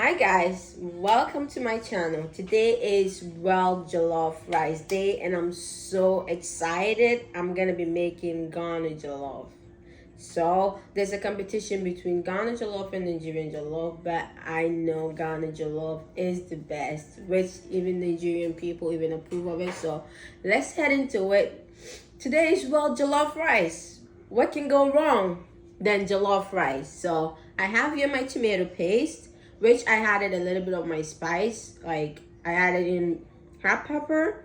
Hi guys, welcome to my channel. Today is World Jollof Rice Day and I'm so excited. I'm gonna be making Ghana Jollof. So there's a competition between Ghana Jollof and Nigerian Jollof, but I know Ghana Jollof is the best, which even Nigerian people even approve of it. So let's head into it. Today is World Jollof Rice. What can go wrong than jollof rice? So I have here my tomato paste, which I added a little bit of my spice. Like I added in hot pepper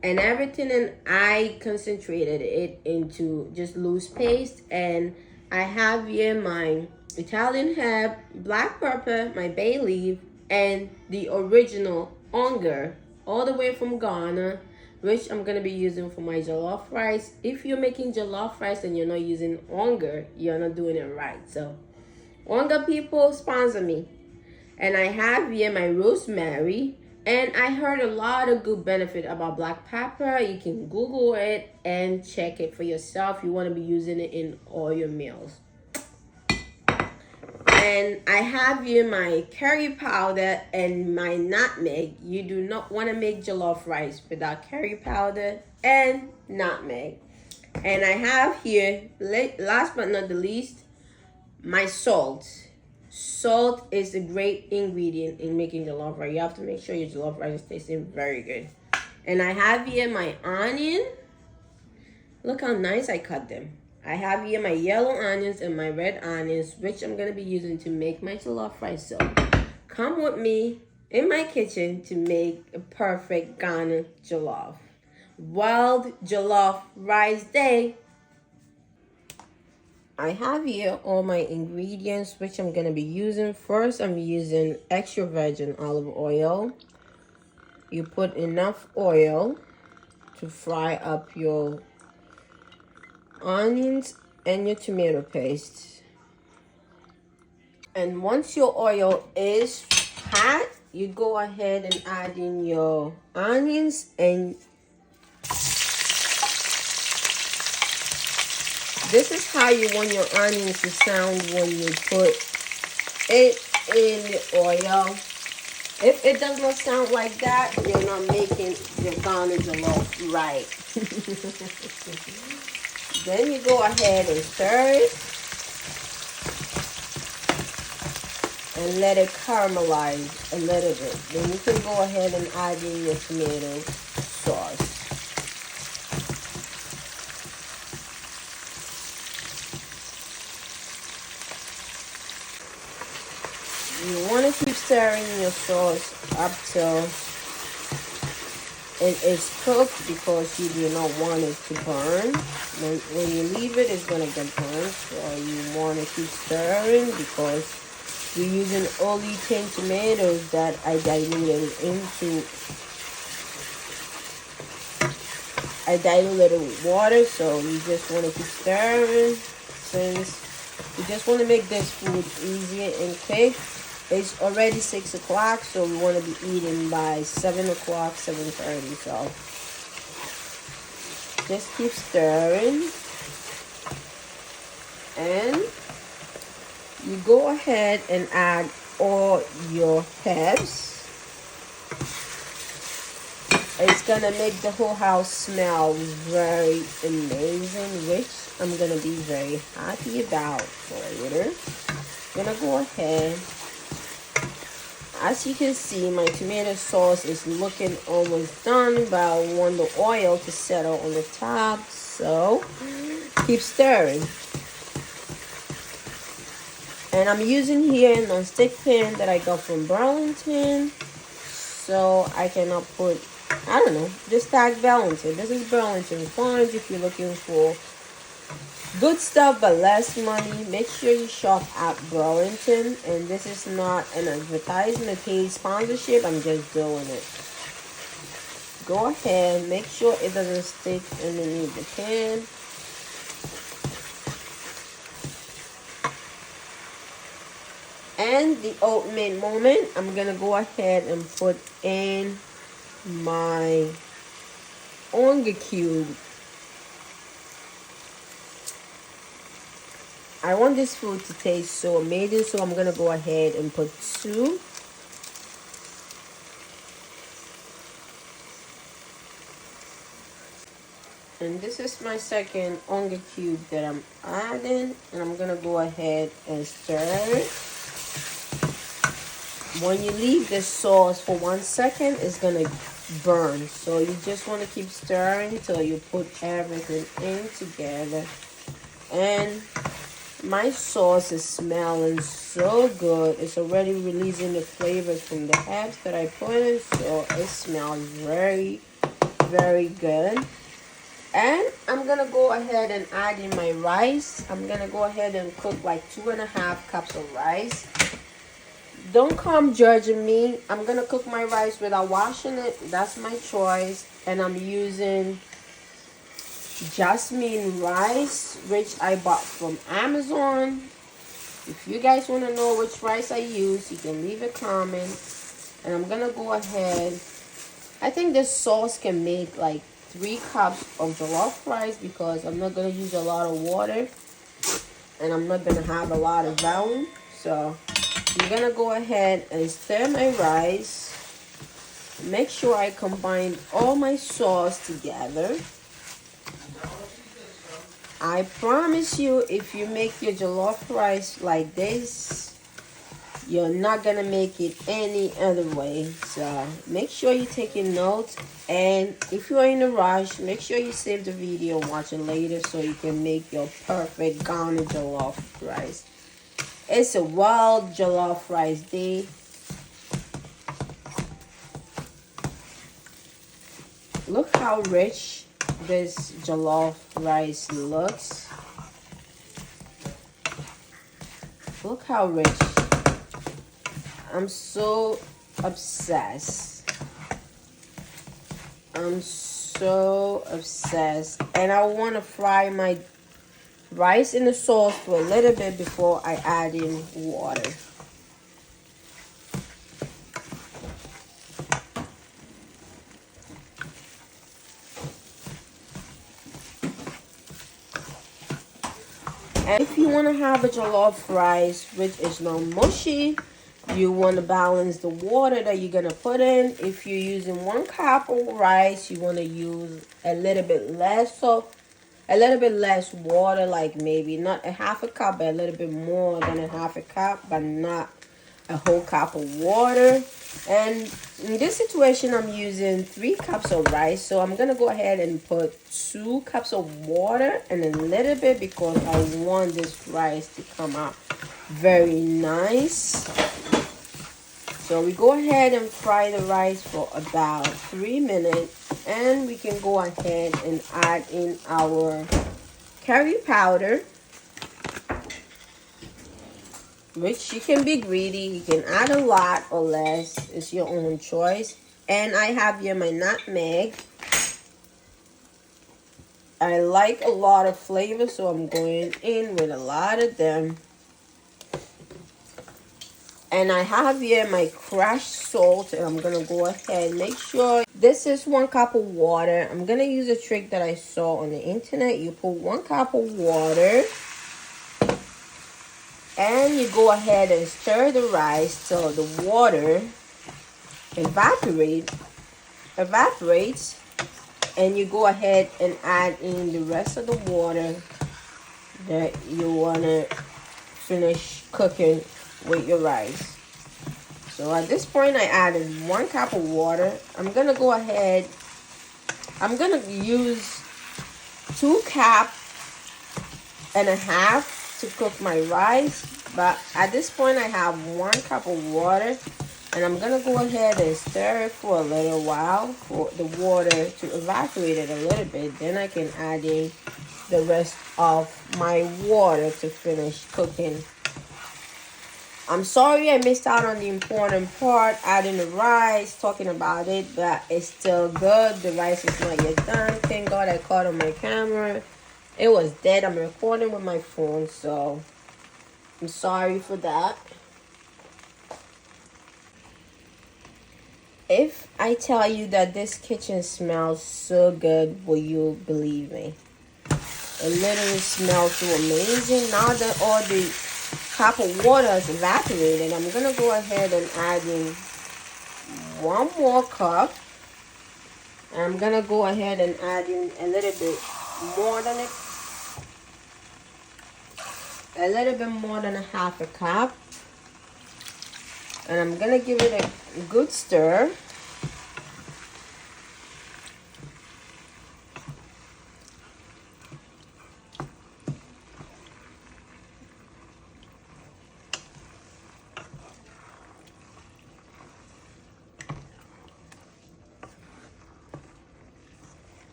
and everything, and I concentrated it into just loose paste. And I have here my Italian herb, black pepper, my bay leaf, and the original Onga, all the way from Ghana, which I'm gonna be using for my jollof rice. If you're making jollof rice and you're not using Onga, you're not doing it right. So Onga people, sponsor me. And I have here my rosemary. And I heard a lot of good benefit about black pepper. You can Google it and check it for yourself. You want to be using it in all your meals. And I have here my curry powder and my nutmeg. You do not want to make jollof rice without curry powder and nutmeg. And I have here, last but not the least, my salt. Salt is a great ingredient in making jollof rice. You have to make sure your jollof rice is tasting very good. And I have here my onion. Look how nice I cut them. I have here my yellow onions and my red onions, which I'm going to be using to make my jollof rice. So come with me in my kitchen to make a perfect Ghana jollof. World Jollof Rice Day. I have here all my ingredients, which I'm going to be using. First, I'm using extra virgin olive oil. You put enough oil to fry up your onions and your tomato paste. And once your oil is hot, you go ahead and add in your onions, and this is how you want your onions to sound when you put it in the oil. If it does not sound like that, you're not making your Ghana jollof right. Then you go ahead and stir it and let it caramelize a little bit. Then you can go ahead and add in your tomato sauce. You want to keep stirring your sauce up till it is cooked, because you do not want it to burn. When you leave it, it's going to get burned. So you want to keep stirring, because we're using only 10 tomatoes that I diluted with water. So you just want to keep stirring, since we just want to make this food easier and quick. It's already 6 o'clock, so we want to be eating by 7 o'clock, 7:30. So just keep stirring. And you go ahead and add all your herbs. It's going to make the whole house smell very amazing, which I'm going to be very happy about for later. I'm going to go ahead. As you can see, my tomato sauce is looking almost done, but I want the oil to settle on the top. So keep stirring. And I'm using here a non-stick pan that I got from Burlington. So I cannot put, I don't know, just tag Burlington. This is Burlington Farms. If you're looking for good stuff but less money, make sure you shop at Burlington. And this is not an advertisement, paid sponsorship. I'm just doing it. Go ahead, make sure it doesn't stick underneath the pan. And the ultimate moment, I'm gonna go ahead and put in my Onga cube. I want this food to taste so amazing, so I'm gonna go ahead and put 2 And this is my second Onga cube that I'm adding, and I'm gonna go ahead and stir it. When you leave the sauce for 1 second, it's gonna burn. So you just want to keep stirring till you put everything in together. And my sauce is smelling so good. It's already releasing the flavors from the herbs that I put in, so it smells very, very good. And I'm gonna go ahead and add in my rice. I'm gonna go ahead and cook like 2.5 cups of rice. Don't come judging me. I'm gonna cook my rice without washing it. That's my choice. And I'm using jasmine rice, which I bought from Amazon. If you guys want to know which rice I use, you can leave a comment. And I'm gonna go ahead. I think this sauce can make like 3 cups of jollof rice because I'm not gonna use a lot of water and I'm not gonna have a lot of volume. So I'm gonna go ahead and stir my rice. Make sure I combine all my sauce together. I promise you, if you make your jollof rice like this, you're not gonna make it any other way. So make sure you're taking notes, and if you're in a rush, make sure you save the video and watch it later so you can make your perfect Ghana jollof rice. It's a wild jollof rice day. Look how rich this jollof rice looks. Look how rich. I'm so obsessed. I'm so obsessed. And I want to fry my rice in the sauce for a little bit before I add in water. And if you want to have a jollof rice which is not mushy, you want to balance the water that you're going to put in. If you're using 1 cup of rice, you want to use a little bit less water, like maybe not a half a cup, but a little bit more than a half a cup, but not a whole cup of water. And in this situation, I'm using 3 cups of rice, so I'm gonna go ahead and put 2 cups of water and a little bit because I want this rice to come out very nice. So we go ahead and fry the rice for about 3 minutes, and we can go ahead and add in our curry powder, which you can be greedy. You can add a lot or less. It's your own choice. And I have here my nutmeg. I like a lot of flavor, so I'm going in with a lot of them. And I have here my crushed salt, and I'm gonna go ahead and make sure this is 1 cup of water. I'm gonna use a trick that I saw on the internet. You put 1 cup of water, and you go ahead and stir the rice till the water evaporates, and you go ahead and add in the rest of the water that you wanna finish cooking with your rice. So at this point, I added 1 cup of water. I'm gonna go ahead. I'm gonna use 2.5 cups to cook my rice, but at this point I have 1 cup of water, and I'm gonna go ahead and stir it for a little while for the water to evaporate it a little bit. Then I can add in the rest of my water to finish cooking. I'm sorry I missed out on the important part, adding the rice, talking about it, but it's still good. The rice is not yet done. Thank God I caught on my camera. It was dead. I'm recording with my phone, so I'm sorry for that. If I tell you that this kitchen smells so good, will you believe me? It literally smells so amazing. Now that all the cup of water is evaporated, I'm gonna go ahead and add in 1 more cup. I'm gonna go ahead and add in a little bit more than a little bit more than a half a cup. And I'm gonna give it a good stir.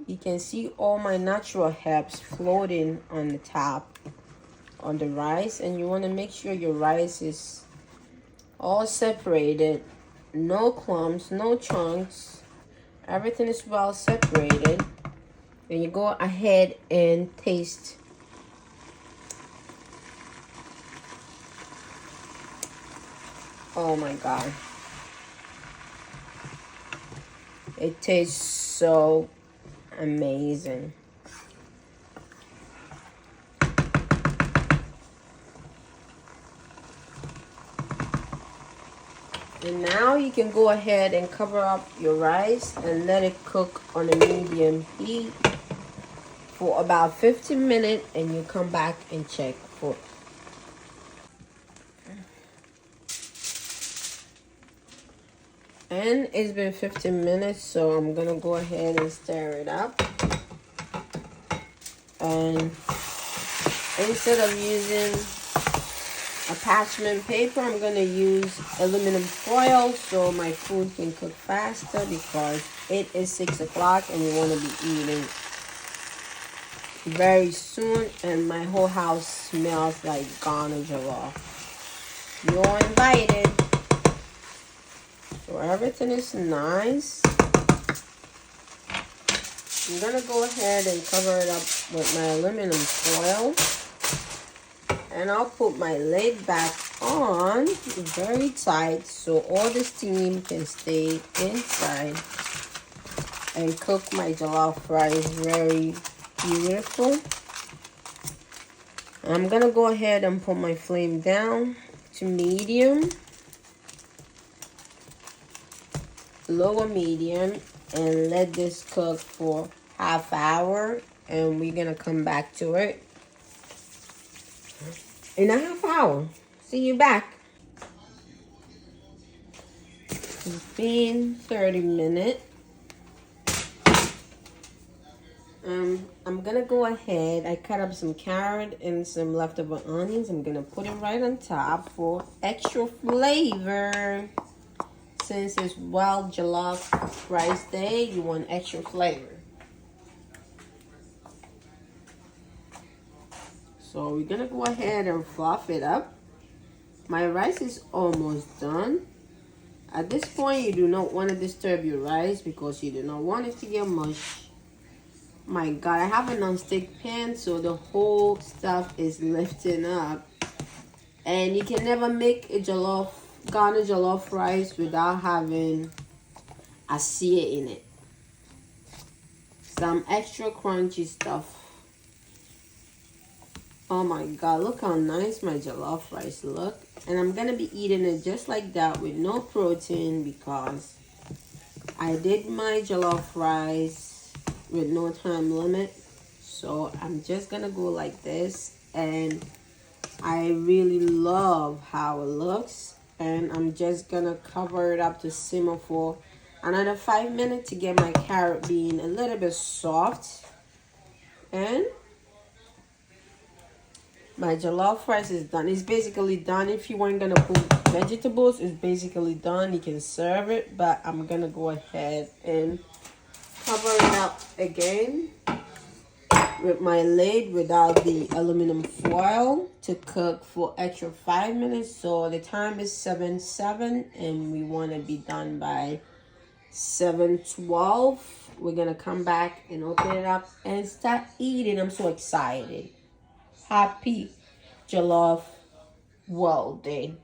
You can see all my natural herbs floating on the top on the rice, and you want to make sure your rice is all separated, no clumps, no chunks, everything is well separated. Then you go ahead and taste. Oh my God, it tastes so amazing. And now you can go ahead and cover up your rice and let it cook on a medium heat for about 15 minutes, and you come back and check for. And it's been 15 minutes, so I'm gonna go ahead and stir it up. And instead of using a parchment paper, I'm gonna use aluminum foil so my food can cook faster, because it is 6 o'clock and you want to be eating very soon, and my whole house smells like Ghana jollof. You're invited. So everything is nice. I'm gonna go ahead and cover it up with my aluminum foil. And I'll put my lid back on very tight so all the steam can stay inside and cook my jollof rice very beautiful. I'm gonna go ahead and put my flame down to medium, lower medium, and let this cook for half hour, and we're gonna come back to it in a half hour. See you back. It's been 30 minutes. I'm gonna go ahead. I cut up some carrot and some leftover onions. I'm gonna put it right on top for extra flavor. Since it's wild jollof rice day, you want extra flavor. So we're gonna go ahead and fluff it up. My rice is almost done. At this point, you do not want to disturb your rice because you do not want it to get mush. My God, I have a non-stick pan, so the whole stuff is lifting up. And you can never make a Ghana jollof rice without having a sear in it. Some extra crunchy stuff. Oh my God, look how nice my jollof rice look. And I'm gonna be eating it just like that with no protein, because I did my jollof rice with no time limit. So I'm just gonna go like this, and I really love how it looks. And I'm just gonna cover it up to simmer for another 5 minutes to get my carrot being a little bit soft. And my jollof rice is done. It's basically done. If you weren't gonna put vegetables, it's basically done. You can serve it, but I'm gonna go ahead and cover it up again with my lid without the aluminum foil to cook for extra 5 minutes. So the time is 7:07, and we want to be done by 7:12. We're gonna come back and open it up and start eating. I'm so excited. Happy Jollof World Day.